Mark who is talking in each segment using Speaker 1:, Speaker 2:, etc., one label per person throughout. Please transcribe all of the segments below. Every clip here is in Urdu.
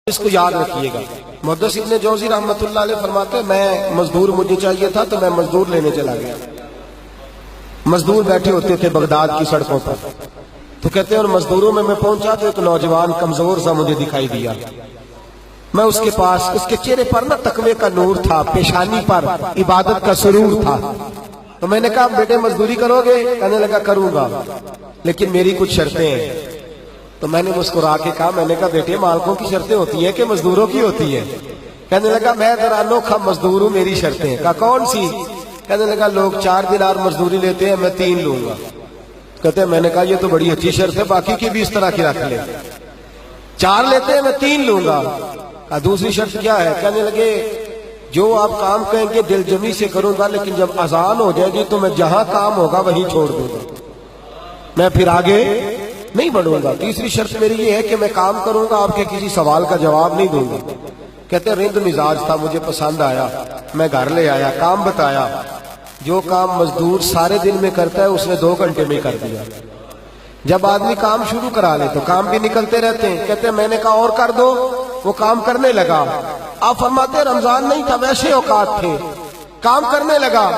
Speaker 1: اس کو یاد رکھیے گا۔ محدث ابن جوزی رحمۃ اللہ علیہ فرماتے ہیں میں مزدور مجھے چاہیے تھا تو میں مزدور لینے چلا گیا۔ مزدور بیٹھے ہوتے تھے بغداد کی سڑکوں پر، تو کہتے ہیں اور مزدوروں میں پہنچا تو ایک نوجوان کمزور سا مجھے دکھائی دیا۔ میں اس کے پاس، اس کے چہرے پر نا تقوی کا نور تھا، پیشانی پر عبادت کا سرور تھا۔ تو میں نے کہا بیٹے مزدوری کرو گے؟ کہنے لگا کروں گا لیکن میری کچھ شرطیں ہیں۔ تو میں نے مسکرا کے کہا، میں نے کہا بیٹے مالکوں کی شرطیں ہوتی ہیں کہ مزدوروں کی ہوتی ہے؟ کہنے لگا میں ذرا انوکھا مزدور ہوں، میری شرطیں۔ کہا کون سی؟ کہنے لگا لوگ 4 دینار مزدوری لیتے ہیں، میں 3 لوں گا۔ کہتے ہیں میں نے کہا یہ تو بڑی اچھی شرط ہے، باقی کی بھی اس طرح کی رکھ لیں۔ 4 لیتے ہیں، میں 3 لوں گا۔ کہا دوسری شرط کیا ہے؟ کہنے لگے جو آپ کام کہیں گے دل جمی سے کروں گا، لیکن جب اذان ہو جائے گی تو میں جہاں کام ہوگا وہیں چھوڑ دوں گا، میں پھر آگے نہیں بڑھوں گا۔ تیسری شرط میری یہ ہے کہ میں کام کروں گا، آپ کے کسی سوال کا جواب نہیں دوں گا۔ کہتے ہیں رند مزاج تھا، مجھے پسند آیا، میں گھر لے آیا، کام بتایا۔ جو کام مزدور سارے دن میں کرتا ہے اس نے 2 گھنٹے میں کر دیا۔ جب آدمی کام شروع کرا لے تو کام بھی نکلتے رہتے ہیں۔ کہتے ہیں میں نے کہا اور کر دو، وہ کام کرنے لگا۔ آپ فرماتے ہیں رمضان نہیں تھا، ویسے اوقات تھے، کام کرنے لگا۔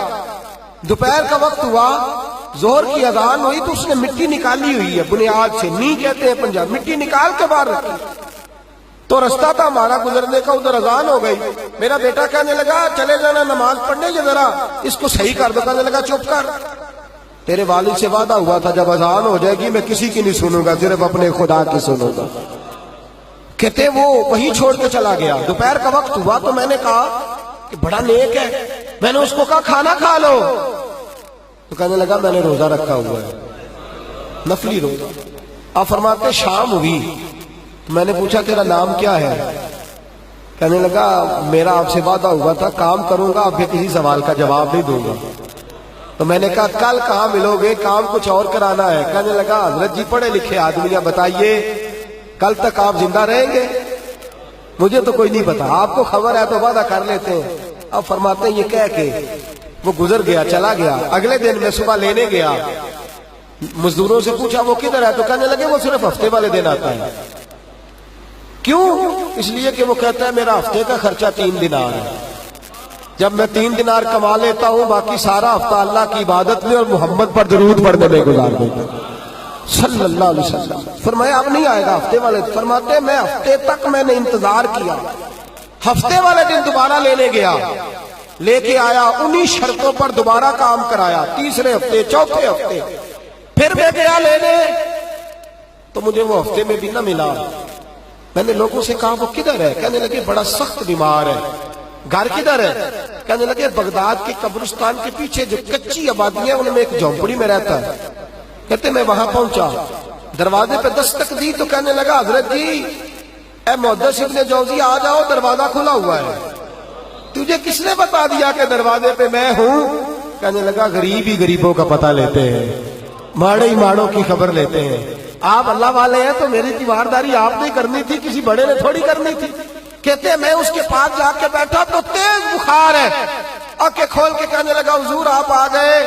Speaker 1: دوپہر کا وقت ہوا، ظہر کی اذان ہوئی تو اس نے مٹی نکالی ہوئی ہے بنیاد سے، نی کہتے ہیں پنجاب، مٹی نکال کے باہر رکھی۔ تو رستہ تھا ہمارا گزرنے کا، ادھر اذان ہو گئی۔ میرا بیٹا کہنے لگا چلے جانا نماز پڑھنے، یہ ذرا اس کو صحیح کر دو۔ کہنے لگا چپ کر، تیرے والد سے وعدہ ہوا تھا جب اذان ہو جائے گی میں کسی کی نہیں سنوں گا، صرف اپنے خدا کی سنوں گا۔ کہتے وہ وہیں چھوڑ کے چلا گیا۔ دوپہر کا وقت ہوا تو میں نے کہا کہ بڑا نیک ہے، میں نے اس کو کہا کھانا کھا لو۔ تو کہنے لگا میں نے روزہ رکھا ہوا ہے، نفلی روزہ۔ آپ فرماتے شام ہوئی، میں نے پوچھا تیرا نام کیا ہے؟ کہنے لگا میرا آپ سے وعدہ ہوا تھا کام کروں گا، آپ کے کسی سوال کا جواب نہیں دوں گا۔ تو میں نے کہا کل کہاں ملو گے، کام کچھ اور کرانا ہے۔ کہنے لگا حضرت جی پڑھے لکھے آدمی ہیں، بتائیے کل تک آپ زندہ رہیں گے؟ مجھے تو کوئی نہیں پتا، آپ کو خبر ہے تو وعدہ کر لیتے ہیں۔ اب فرماتے ہیں یہ کہہ کے وہ گزر گیا، چلا گیا۔ اگلے دن میں صبح لینے گیا، مزدوروں سے پوچھا وہ کدھر ہے؟ تو کہنے لگے وہ صرف ہفتے والے دن آتا ہے۔ کیوں؟ اس لیے کہ وہ کہتا ہے میرا ہفتے کا خرچہ 3 دینار ہے، جب میں 3 دینار کما لیتا ہوں باقی سارا ہفتہ اللہ کی عبادت میں اور محمد پر درود پڑھنے میں گزار دیتا ہوں صلی اللہ علیہ وسلم۔ فرمایا اب نہیں آئے گا ہفتے والے۔ فرماتے میں ہفتے تک میں نے انتظار کیا، ہفتے والے دن دوبارہ لینے گیا، لے کے آیا، انہی شرطوں پر دوبارہ کام کرایا۔ تیسرے ہفتے، چوتھے ہفتے پھر میں گیا لینے تو مجھے وہ ہفتے میں بھی نہ ملا۔ میں نے لوگوں سے کہا وہ کدھر ہے؟ کہنے لگے بڑا سخت بیمار ہے۔ گھر کدھر ہے؟ کہنے لگے بغداد کے قبرستان کے پیچھے جو کچی آبادی ہے ان میں ایک جھونپڑی میں رہتا ہے۔ کہتے میں وہاں پہنچا، دروازے پہ دستک دی تو کہنے لگا حضرت جی اے محدث ابن جوزی آ جاؤ، دروازہ کھلا ہوا ہے۔ تجھے کس نے بتا دیا کہ دروازے پہ میں ہوں؟ کہنے لگا غریب ہی غریبوں کا پتہ لیتے ہیں، ماڑے ہی ماڑوں کی خبر لیتے ہیں۔ آپ اللہ والے ہیں تو میری تیمارداری آپ نے کرنی تھی، کسی بڑے نے تھوڑی کرنی تھی۔ کہتے ہیں میں اس کے پاس جا کے بیٹھا تو تیز بخار ہے، آنکھیں کھول کے کہنے لگا حضور آپ آ گئے،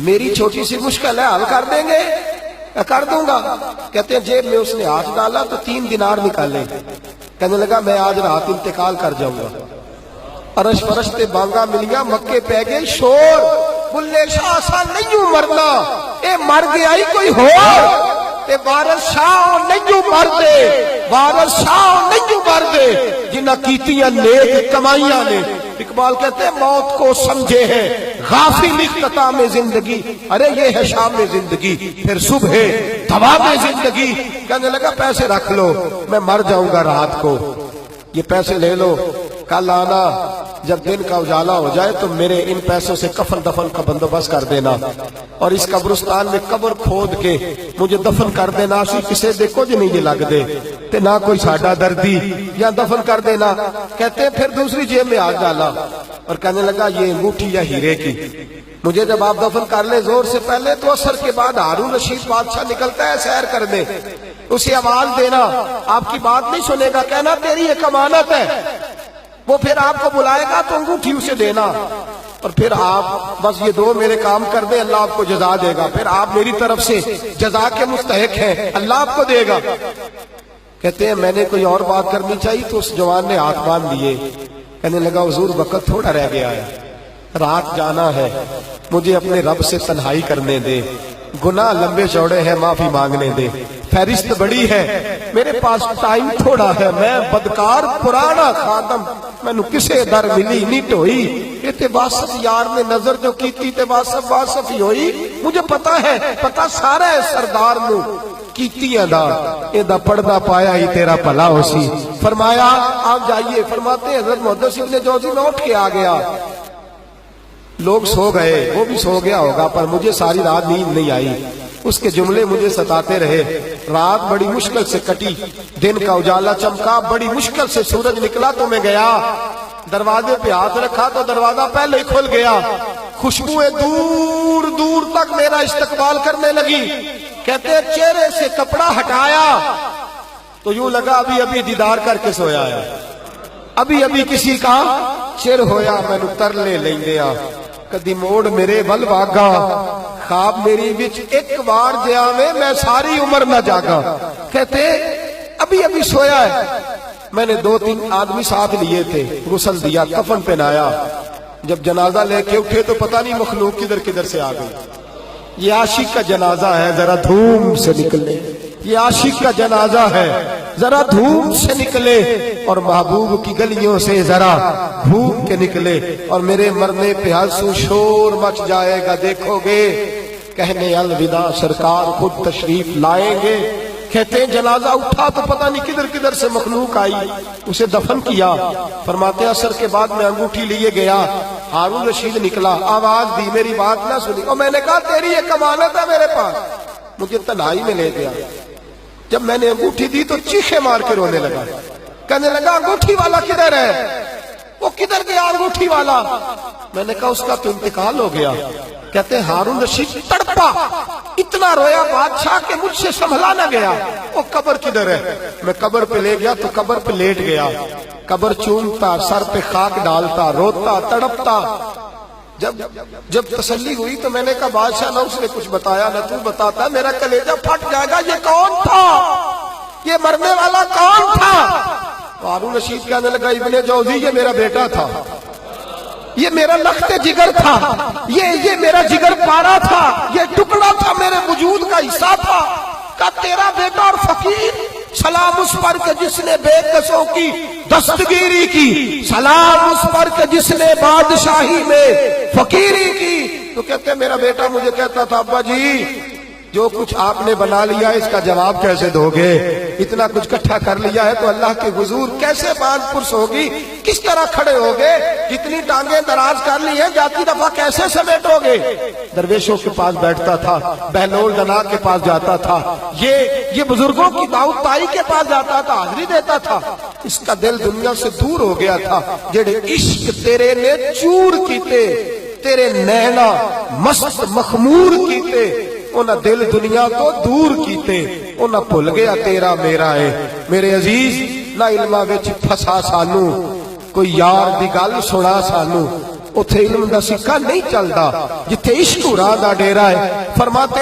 Speaker 1: میری چھوٹی سی مشکل ہے، حل کر دیں گے؟ کر دوں گا۔ کہتے ہیں جیب میں اس نے ہاتھ ڈالا تو 3 دینار نکالے۔ کہنے لگا میں آج رات انتقال کر جاؤں گا۔ عرش فرش تے بانگا ملیا، مکے پہ گئے شور، بلے شاہ سا نہیں مرنا، اے مر گیا ہی کوئی ہو، اے وارث شاہ نہیں مردے، وارث شاہ نہیں مردے، جنہ کیتیاں نیک کمائیاں نے۔ اقبال کہتے ہیں موت کو سمجھے ہیں غافل اختتام زندگی، ارے یہ ہے شام زندگی پھر صبح دوام زندگی۔ کہنے لگا پیسے رکھ لو، میں مر جاؤں گا رات کو، یہ پیسے لے لو، کل آنا جب دن کا اجالا ہو جائے تو میرے ان پیسوں سے کفن دفن کا بندوبست کر دینا، اور اس قبرستان میں قبر کھود کے مجھے دفن کر دینا، اسی کسے دیکھو جی نہیں یہ لگ دے تے نہ کوئی ساڈا دردی، یا دفن کر دینا۔ کہتے ہیں پھر دوسری جیب میں ہاتھ ڈالا اور کہنے لگا یہ انگوٹھی یا ہیرے کی، مجھے جب آپ دفن کر لیں زور سے پہلے تو عصر کے بعد ہارون رشید بادشاہ نکلتا ہے سیر کرنے، اسے آواز دینا، آپ کی بات نہیں سنے گا، کہنا تیری ایک امانت ہے، وہ پھر آپ کو بلائے گا تو انگوٹھی اسے دینا، اور پھر آپ بس یہ 2 میرے کام کر دیں، اللہ آپ کو جزا دے گا، پھر آپ میری طرف سے جزا کے مستحق ہیں، اللہ آپ کو دے گا۔ کہتے ہیں میں نے کوئی اور بات کرنی چاہیے تو اس جوان نے ہاتھ باندھ دیے، کہنے لگا حضور وقت تھوڑا رہ گیا ہے، رات جانا ہے، مجھے اپنے رب سے تنہائی کرنے دے، گناہ لمبے چوڑے ہیں، معافی مانگنے دے، فہرست بڑی ہے، میرے پاس ٹائم تھوڑا ہے، میں بدکار پرانا خادم، میں نو کسے در ملی نہیں ٹوئی، یہ تے واسف یار نے نظر جو کیتی تے واسف ہی ہوئی، مجھے پتا ہے، پتا سارا ہے سردار نو کیتیاں دا، اے دا پردہ پایا ہی تیرا بھلا ہو سی۔ فرمایا آپ جائیے، فرماتے ہیں حضرت محدث ابن جوزی میں اٹھ کے آ گیا، لوگ سو گئے، وہ بھی سو گیا ہوگا، پر مجھے ساری رات نیند نہیں آئی، اس کے جملے مجھے ستاتے رہے، رات بڑی مشکل سے کٹی، دن کا اجالا چمکا، بڑی مشکل سے سورج نکلا تو میں گیا، دروازے پہ ہاتھ رکھا تو دروازہ پہلے ہی کھل گیا، خوشبوئیں دور دور تک میرا استقبال کرنے لگی، کہتے چہرے سے کپڑا ہٹایا تو یوں لگا ابھی ابھی دیدار کر کے سویا ہے، ابھی ابھی کسی کا چر ہویا، میں نو ترلے لیندیا، کدی موڑ میرے ول واگا، خواب میری وچ ایک بار جاوے میں ساری عمر نہ جاگا، کہتے ابھی ابھی سویا ہے، میں نے 2-3 آدمی ساتھ لیے تھے، غسل دیا، کفن پہنایا، جب جنازہ لے کے اٹھے تو پتہ نہیں مخلوق کدھر کدھر سے آ گئی، یہ عاشق کا جنازہ ہے ذرا دھوم سے نکلے، یہ عاشق کا جنازہ ہے ذرا دھوم سے نکلے، اور محبوب کی گلیوں سے ذرا گھوم کے نکلے، اور میرے مرنے پہ ہنسو شور مچ جائے گا، دیکھو گے کہنے الوداع سرکار خود تشریف لائیں گے۔ کہتے ہیں جنازہ اٹھا تو پتہ نہیں کدھر کدھر سے مخلوق آئی، اسے دفن کیا، فرماتے عصر کے بعد میں انگوٹھی لیے گیا، ہارون رشید نکلا، آواز دی، میری بات نہ سنی، اور میں نے کہا تیری ایک امانت ہے میرے پاس، مجھے تنہائی میں لے گیا، جب میں نے انگوٹھی دی تو چیخے مار کے رونے لگا، کہنے لگا انگوٹھی والا کدھر ہے، وہ کدھر گیا انگوٹھی والا، میں نے کہا اس کا تو انتقال ہو گیا، کہتے ہیں ہارون رشید تڑپا، اتنا رویا بادشاہ کہ مجھ سے سنبھلا نہ گیا، وہ قبر کدھر ہے، میں قبر پہ لے گیا تو قبر پہ لیٹ گیا، قبر چومتا، سر پہ خاک ڈالتا، روتا، تڑپتا، جب تسلی ہوئی تو میں نے کہا بادشاہ نہ اس نے کچھ بتایا نہ تو بتاتا، میرا کلیجہ پھٹ جائے گا، یہ کون تھا، یہ مرنے والا کون تھا، ہارون رشید کہنے لگا ابن جوزی یہ میرا بیٹا تھا، یہ میرا لخت جگر تھا، یہ میرا جگر پارا تھا، یہ ٹکڑا تھا میرے وجود کا حصہ تھا، کہ تیرا بیٹا اور فقیر، سلام اس پر کہ جس نے بے کسوں کی دستگیری کی، سلام اس پر کہ جس نے بادشاہی میں فقیری کی، تو کہتے ہیں میرا بیٹا مجھے کہتا تھا ابا جی جو کچھ آپ نے بنا لیا اس کا جواب کیسے دو گے، اتنا کچھ کٹھا کر لیا ہے تو اللہ کے حضور کیسے باندھ پرس ہوگی، کس طرح کھڑے ہوگے، جتنی ٹانگیں دراز کر لی ہیں جاتی دفعہ کیسے سمیٹو گے، درویشوں کے پاس بیٹھتا تھا، بہلول دنا کے پاس جاتا تھا، یہ بزرگوں کی دعوت تائی کے پاس جاتا تھا، حاضری دیتا تھا، اس کا دل دنیا سے دور ہو گیا تھا، جڑے عشق تیرے نے چور کیتے، تیرے نینا مست مخمور کیتے، انہاں دل دنیا تو دور کیتے، انہاں بھول گیا تیرا میرا ہے، میرے عزیز نہ علمہ وچ پھسا سانو، کوئی یار دی گل سنا سانو، اتھے علم دا سکہ نہیں چلدا، جتھے عشق راہ دا ڈیرا ہے، فرماتے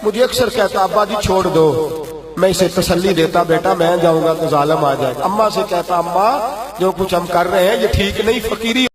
Speaker 1: مجھے اکثر کہتا ابا جی چھوڑ دو، میں اسے تسلی دیتا بیٹا میں جاؤں گا تو ظالم آ جائے، اماں سے کہتا اماں جو کچھ ہم کر رہے ہیں یہ ٹھیک نہیں، فقیری